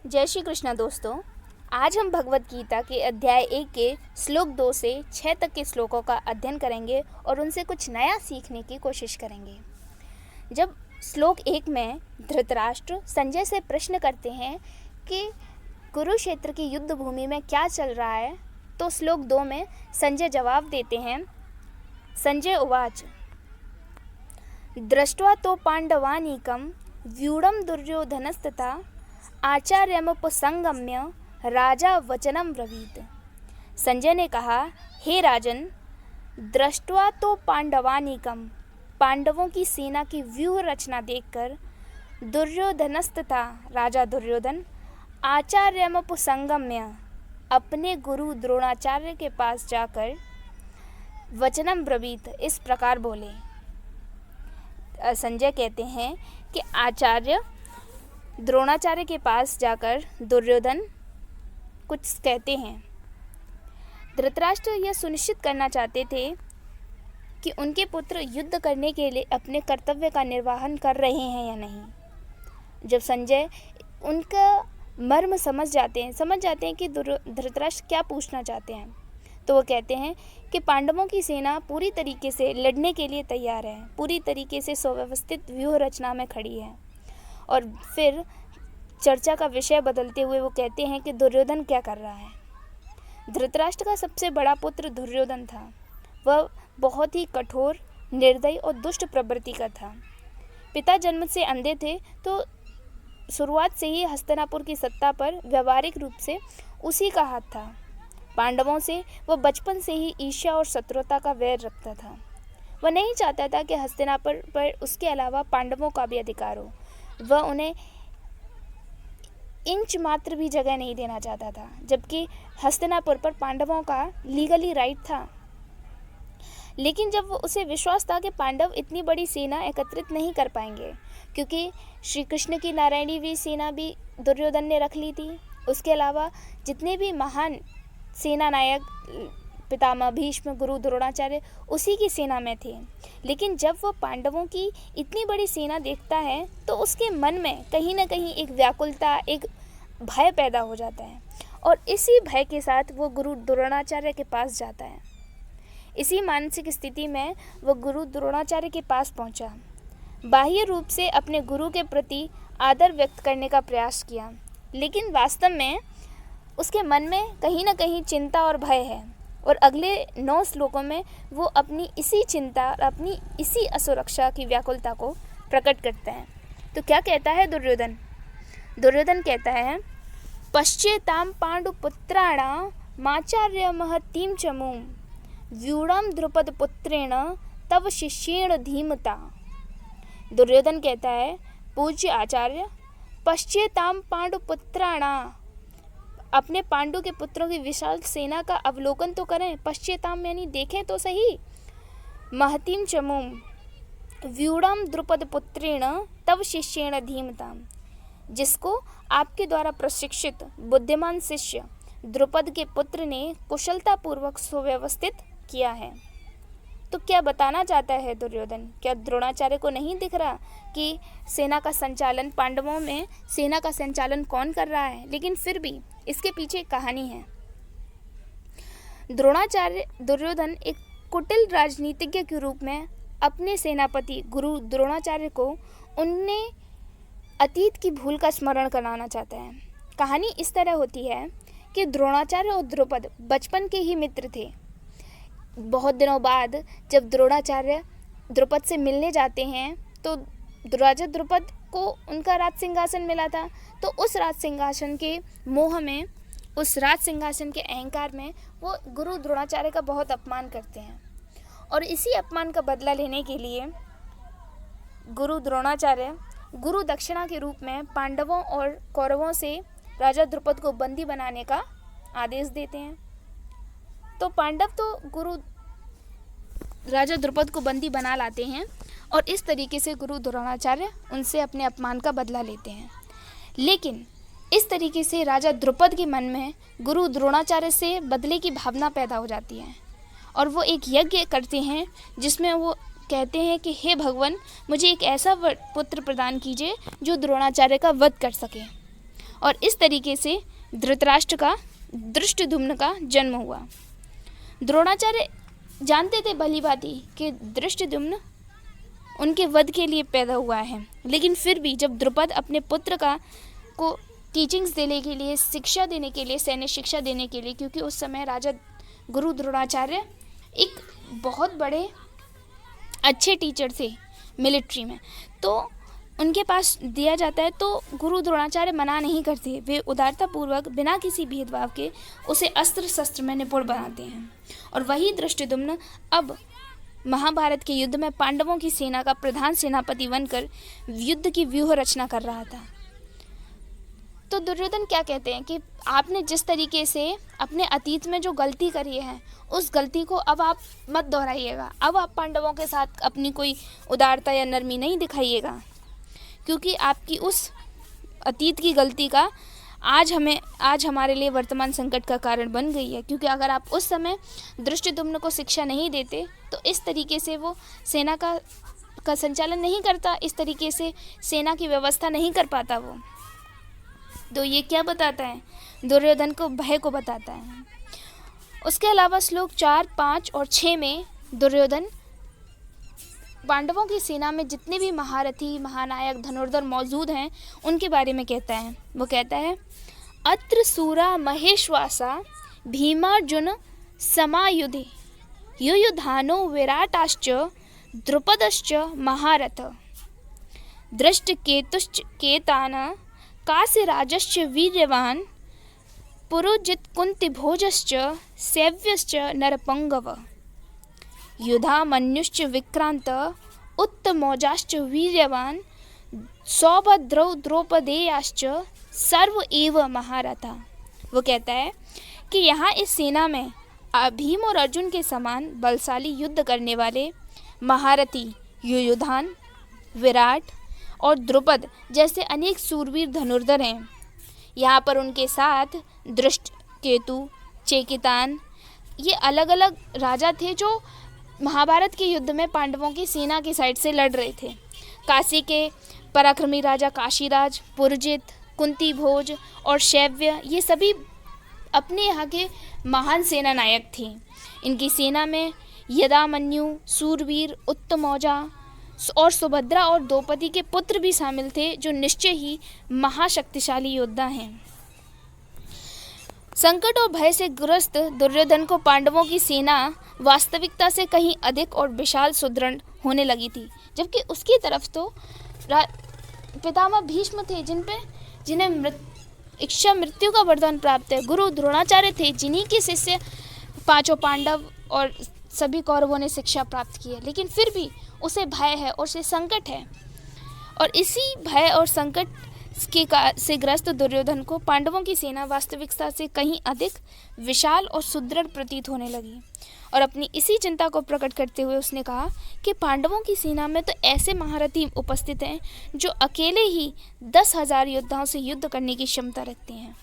जय श्री कृष्ण दोस्तों। आज हम भगवत गीता के अध्याय 1 के श्लोक 2 से 6 तक के श्लोकों का अध्ययन करेंगे और उनसे कुछ नया सीखने की कोशिश करेंगे। जब श्लोक 1 में धृतराष्ट्र संजय से प्रश्न करते हैं कि कुरुक्षेत्र की युद्ध भूमि में क्या चल रहा है, तो श्लोक 2 में संजय जवाब देते हैं। संजय उवाच दृष्ट्वा तो पांडवानीकं व्यूढ़ं दुर्योधनस्तथा आचार्यमुपसंगम्य राजा वचनम ब्रवीत। संजय ने कहा, हे राजन, दृष्ट्वा तो पांडवानीकम, पांडवों की सेना की व्यूह रचना देखकर दुर्योधनस्तथा राजा दुर्योधन आचार्यमुपसंगम्य अपने गुरु द्रोणाचार्य के पास जाकर वचनम ब्रवीत इस प्रकार बोले। संजय कहते हैं कि आचार्य द्रोणाचार्य के पास जाकर दुर्योधन कुछ कहते हैं। धृतराष्ट्र यह सुनिश्चित करना चाहते थे कि उनके पुत्र युद्ध करने के लिए अपने कर्तव्य का निर्वहन कर रहे हैं या नहीं। जब संजय उनका मर्म समझ जाते हैं कि धृतराष्ट्र क्या पूछना चाहते हैं, तो वो कहते हैं कि पांडवों की सेना पूरी तरीके से लड़ने के लिए तैयार है, पूरी तरीके से सुव्यवस्थित व्यूह रचना में खड़ी है। और फिर चर्चा का विषय बदलते हुए वो कहते हैं कि दुर्योधन क्या कर रहा है। धृतराष्ट्र का सबसे बड़ा पुत्र दुर्योधन था। वह बहुत ही कठोर, निर्दयी और दुष्ट प्रवृत्ति का था। पिता जन्म से अंधे थे, तो शुरुआत से ही हस्तिनापुर की सत्ता पर व्यवहारिक रूप से उसी का हाथ था। पांडवों से वह बचपन से ही ईर्ष्या और शत्रुता का वैर रखता था। वह नहीं चाहता था कि हस्तिनापुर पर उसके अलावा पांडवों का भी अधिकार हो। वह उन्हें इंच मात्र भी जगह नहीं देना चाहता था, जबकि हस्तिनापुर पर पांडवों का लीगली राइट था। लेकिन जब उसे विश्वास था कि पांडव इतनी बड़ी सेना एकत्रित नहीं कर पाएंगे, क्योंकि श्री कृष्ण की नारायणी भी सेना भी दुर्योधन ने रख ली थी। उसके अलावा जितने भी महान सेना नायक पितामह भीष्म, गुरु द्रोणाचार्य उसी की सेना में थे। लेकिन जब वह पांडवों की इतनी बड़ी सेना देखता है, तो उसके मन में कहीं ना कहीं एक व्याकुलता, एक भय पैदा हो जाता है। और इसी भय के साथ वो गुरु द्रोणाचार्य के पास जाता है। इसी मानसिक स्थिति में वह गुरु द्रोणाचार्य के पास पहुंचा। बाह्य रूप से अपने गुरु के प्रति आदर व्यक्त करने का प्रयास किया, लेकिन वास्तव में उसके मन में कहीं ना कहीं चिंता और भय है। और अगले 9 श्लोकों में वो अपनी इसी चिंता और अपनी इसी असुरक्षा की व्याकुलता को प्रकट करता है। तो क्या कहता है दुर्योधन? दुर्योधन कहता है, पश्चेताम पांडुपुत्राणामाचार्य महतीं चमूं व्यूढ़ं द्रुपद पुत्रेण तव शिष्येण धीमता। दुर्योधन कहता है, पूज्य आचार्य, पश्चेताम पांडुपुत्राणां, अपने पांडु के पुत्रों की विशाल सेना का अवलोकन तो करें। पश्चेताम यानी देखें तो सही। महतीं चमूं व्यूढ़ं द्रुपद पुत्रेण तव शिष्येण धीमताम, जिसको आपके द्वारा प्रशिक्षित बुद्धिमान शिष्य द्रुपद के पुत्र ने कुशलतापूर्वक सुव्यवस्थित किया है। तो क्या बताना चाहता है दुर्योधन? क्या द्रोणाचार्य को नहीं दिख रहा कि सेना का संचालन, पांडवों में सेना का संचालन कौन कर रहा है? लेकिन फिर भी इसके पीछे एक कहानी है। दुर्योधन एक कुटिल राजनीतिज्ञ के रूप में अपने सेनापति गुरु द्रोणाचार्य को उनने अतीत की भूल का स्मरण कराना चाहता है। कहानी इस तरह होती है कि द्रोणाचार्य और द्रुपद बचपन के ही मित्र थे। बहुत दिनों बाद जब द्रोणाचार्य द्रुपद से मिलने जाते हैं, तो राजा द्रुपद को उनका राज सिंहासन मिला था। तो उस राज सिंहासन के मोह में, उस राज सिंहासन के अहंकार में वो गुरु द्रोणाचार्य का बहुत अपमान करते हैं। और इसी अपमान का बदला लेने के लिए गुरु द्रोणाचार्य गुरु दक्षिणा के रूप में पांडवों और कौरवों से राजा द्रुपद को बंदी बनाने का आदेश देते हैं। तो पांडव तो गुरु राजा द्रुपद को बंदी बना लाते हैं और इस तरीके से गुरु द्रोणाचार्य उनसे अपने अपमान का बदला लेते हैं। लेकिन इस तरीके से राजा द्रुपद के मन में गुरु द्रोणाचार्य से बदले की भावना पैदा हो जाती है और वो एक यज्ञ करते हैं, जिसमें वो कहते हैं कि हे भगवान, मुझे एक ऐसा पुत्र प्रदान कीजिए जो द्रोणाचार्य का वध कर सके। और इस तरीके से धृतराष्ट्र का धृष्टद्युम्न का जन्म हुआ। द्रोणाचार्य जानते थे भली भांति कि धृष्टद्युम्न उनके वध के लिए पैदा हुआ है, लेकिन फिर भी जब द्रुपद अपने पुत्र को टीचिंग्स देने के लिए, शिक्षा देने के लिए, सैन्य शिक्षा देने के लिए, क्योंकि उस समय राजा गुरु द्रोणाचार्य एक बहुत बड़े अच्छे टीचर थे मिलिट्री में, तो उनके पास दिया जाता है तो गुरु द्रोणाचार्य मना नहीं करते। वे उदारतापूर्वक बिना किसी भेदभाव के उसे अस्त्र शस्त्र में निपुण बनाते हैं। और वही धृष्टद्युम्न अब महाभारत के युद्ध में पांडवों की सेना का प्रधान सेनापति बनकर युद्ध की व्यूह रचना कर रहा था। तो दुर्योधन क्या कहते हैं कि आपने जिस तरीके से अपने अतीत में जो गलती करी है उस गलती को अब आप मत दोहराइएगा, अब आप पांडवों के साथ अपनी कोई उदारता या नरमी नहीं दिखाइएगा, क्योंकि आपकी उस अतीत की गलती का आज हमारे लिए वर्तमान संकट का कारण बन गई है। क्योंकि अगर आप उस समय धृष्टद्युम्न को शिक्षा नहीं देते तो इस तरीके से वो सेना का संचालन नहीं करता, इस तरीके से सेना की व्यवस्था नहीं कर पाता वो। तो ये क्या बताता है? दुर्योधन को भय को बताता है। उसके अलावा श्लोक 4, 5 और 6 में दुर्योधन पांडवों की सेना में जितने भी महारथी, महानायक, धनुर्धर मौजूद हैं उनके बारे में कहता है। वो कहता है, अत्र सूरा महेश्वासा भीमार्जुन समायुधे युयुधानो विराटाश्च द्रुपदश्च महारथ दृष्टकेतुश्च केतान काशीराजश्च वीर्यवान् पुरुजित कुन्तिभोजश्च सेव्यश्च नरपंगव युधामन्युश्च विक्रांत उत्तमौजाश्च वीर्यवान् सौभद्रौ द्रौपदेयाश्च सर्व एव महारथा। वो कहता है कि यहाँ इस सेना में भीम और अर्जुन के समान बलशाली युद्ध करने वाले महारथी युयुधान, विराट और द्रुपद जैसे अनेक सूरवीर धनुर्धर हैं। यहाँ पर उनके साथ दृष्टकेतु, चेकितान, ये अलग अलग राजा थे जो महाभारत के युद्ध में पांडवों की सेना की साइड से लड़ रहे थे। काशी के पराक्रमी राजा काशीराज, पुरजित, कुंती भोज और शैव्य, ये सभी अपने यहाँ के महान सेना नायक थे। इनकी सेना में यदामन्यु, सूरवीर, उत्तमौजा और सुभद्रा और द्रौपदी के पुत्र भी शामिल थे, जो निश्चय ही महाशक्तिशाली योद्धा हैं। संकट और भय से ग्रस्त दुर्योधन को पांडवों की सेना वास्तविकता से कहीं अधिक और विशाल सुदृढ़ होने लगी थी, जबकि उसकी तरफ तो पितामह भीष्म थे जिन्हें इच्छा मृत्यु का वरदान प्राप्त है। गुरु द्रोणाचार्य थे जिन्हीं के शिष्य पांचों पांडव और सभी कौरवों ने शिक्षा प्राप्त की है, लेकिन फिर भी उसे भय है और उसे संकट है। और इसी भय और संकट से ग्रस्त दुर्योधन को पांडवों की सेना वास्तविकता से कहीं अधिक विशाल और सुदृढ़ प्रतीत होने लगी। और अपनी इसी चिंता को प्रकट करते हुए उसने कहा कि पांडवों की सेना में तो ऐसे महारथी उपस्थित हैं जो अकेले ही 10,000 योद्धाओं से युद्ध करने की क्षमता रखते हैं।